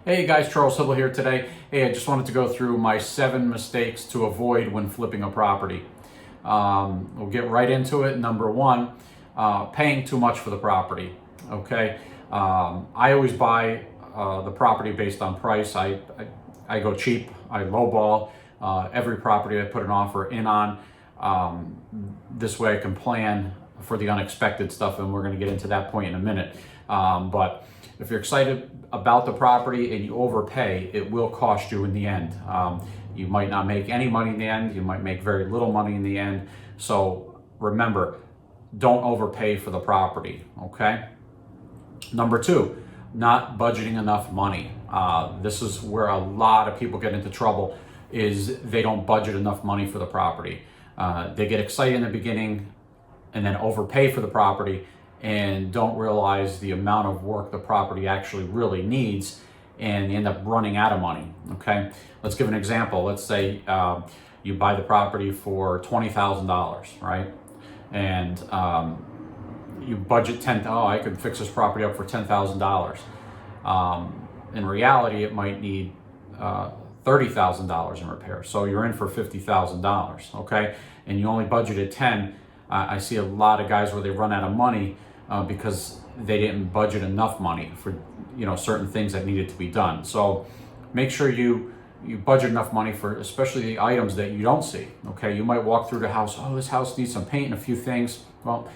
Hey guys, Charles Hibble here today. Hey, I just wanted to go through my 7 mistakes to avoid when flipping a property. We'll get right into it. Number 1, paying too much for the property. Okay, I always buy the property based on price. I go cheap. I lowball every property I put an offer in on. This way I can plan for the unexpected stuff, and we're going to get into that point in a minute. But if you're excited about the property and you overpay, it will cost you in the end. You might not make any money in the end. You might make very little money in the end. So remember, don't overpay for the property, okay? Number 2, not budgeting enough money. This is where a lot of people get into trouble, is they don't budget enough money for the property. They get excited in the beginning and then overpay for the property and don't realize the amount of work the property actually really needs, and end up running out of money. Okay, let's give an example. Let's say you buy the property for $20,000, right? And you budget I could fix this property up for $10,000. In reality, it might need $30,000 in repair. So you're in for $50,000, okay? And you only budgeted 10. I see a lot of guys where they run out of money because they didn't budget enough money for certain things that needed to be done. So make sure you budget enough money for especially the items that you don't see. Okay, you might walk through the house, oh, this house needs some paint and a few things. Well,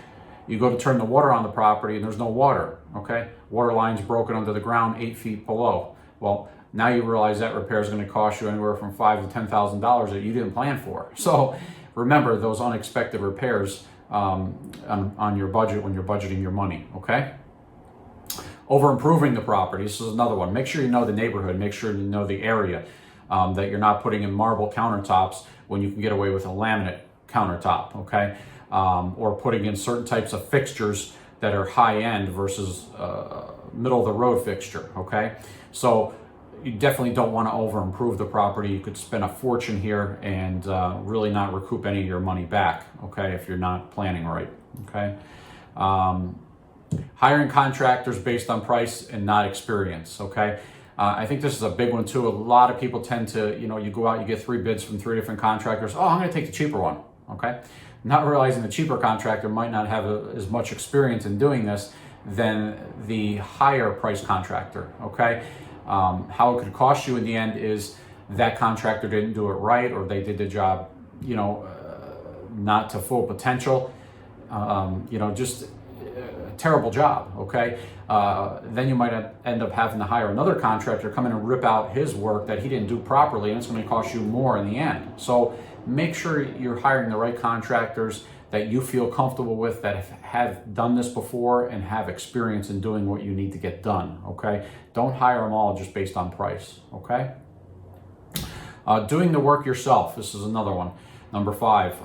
you go to turn the water on the property and there's no water. Okay, water line's broken under the ground 8 feet below. Well, now you realize that repair is going to cost you anywhere from $5,000 to $10,000 that you didn't plan for. So remember those unexpected repairs on your budget when you're budgeting your money, okay? Over improving the property, this is another one. Make sure you know the neighborhood, make sure you know the area, that you're not putting in marble countertops when you can get away with a laminate countertop, okay? Or putting in certain types of fixtures that are high-end versus middle-of-the-road fixture, okay? So you definitely don't want to over improve the property. You could spend a fortune here and really not recoup any of your money back, okay, if you're not planning right, okay? Hiring contractors based on price and not experience, okay? I think this is a big one too. A lot of people tend to, you go out, you get 3 bids from 3 different contractors. Oh, I'm going to take the cheaper one, okay? Not realizing the cheaper contractor might not have as much experience in doing this than the higher price contractor, okay? How it could cost you in the end is that contractor didn't do it right, or they did the job, not to full potential. Just a terrible job, okay? Then you might end up having to hire another contractor, come in and rip out his work that he didn't do properly, and it's going to cost you more in the end. So make sure you're hiring the right contractors that you feel comfortable with, that have done this before and have experience in doing what you need to get done, okay? Don't hire them all just based on price, okay? Doing the work yourself, this is another one. Number 5, if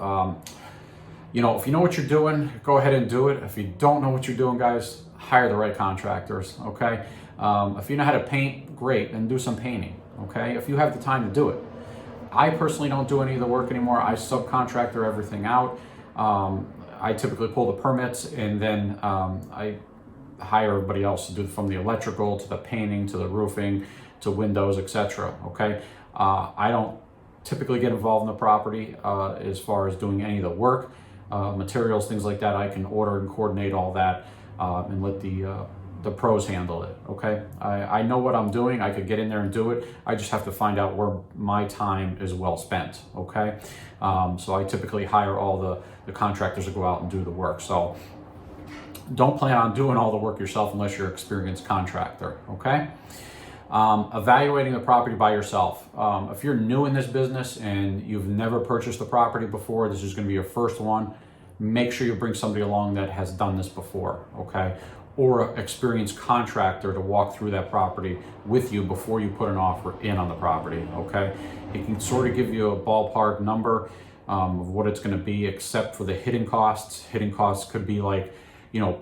you know what you're doing, go ahead and do it. If you don't know what you're doing, guys, hire the right contractors, okay? If you know how to paint, great, then do some painting, okay? If you have the time to do it. I personally don't do any of the work anymore. I subcontractor everything out. I typically pull the permits, and then I hire everybody else to do from the electrical to the painting to the roofing to windows, etc. Okay, I don't typically get involved in the property as far as doing any of the work, materials, things like that. I can order and coordinate all that and let the pros handle it, okay? I know what I'm doing. I could get in there and do it. I just have to find out where my time is well spent, okay? So I typically hire all the contractors to go out and do the work. So don't plan on doing all the work yourself unless you're an experienced contractor, okay? Evaluating the property by yourself. If you're new in this business and you've never purchased a property before, this is gonna be your first one, make sure you bring somebody along that has done this before, okay? Or an experienced contractor to walk through that property with you before you put an offer in on the property, okay? It can sort of give you a ballpark number of what it's gonna be, except for the hidden costs. Hidden costs could be like,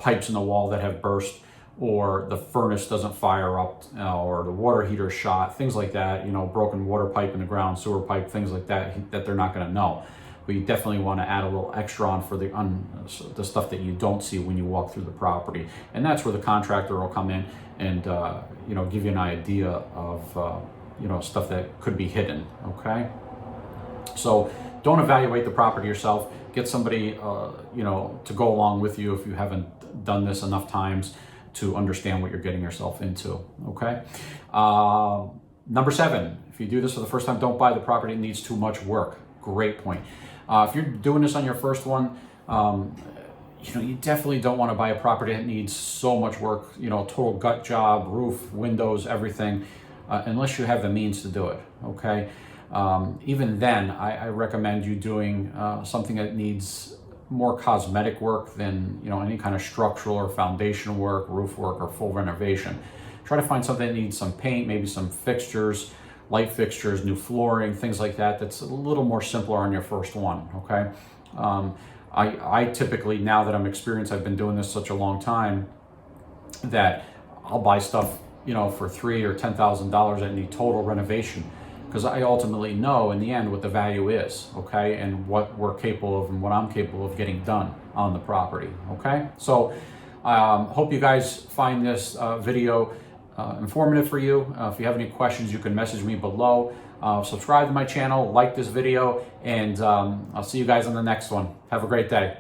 pipes in the wall that have burst, or the furnace doesn't fire up, or the water heater shot, things like that, broken water pipe in the ground, sewer pipe, things like that, that they're not gonna know. But you definitely want to add a little extra on for the stuff that you don't see when you walk through the property. And that's where the contractor will come in and give you an idea of stuff that could be hidden. Okay, so don't evaluate the property yourself. Get somebody to go along with you if you haven't done this enough times to understand what you're getting yourself into. Okay. Number 7, if you do this for the first time, don't buy the property that needs too much work. Great point. If you're doing this on your first one, you definitely don't want to buy a property that needs so much work, total gut job, roof, windows, everything, unless you have the means to do it. Okay. Even then, I recommend you doing something that needs more cosmetic work than any kind of structural or foundation work, roof work, or full renovation. Try to find something that needs some paint, maybe some fixtures, light fixtures, new flooring, things like that. That's a little more simpler on your first one. Okay. I typically, now that I'm experienced, I've been doing this such a long time, that I'll buy stuff for $3,000 or $10,000 that need total renovation, because I ultimately know in the end what the value is, okay, and what we're capable of and what I'm capable of getting done on the property. Okay, so hope you guys find this video informative for you. If you have any questions, you can message me below. Subscribe to my channel, like this video, and I'll see you guys on the next one. Have a great day.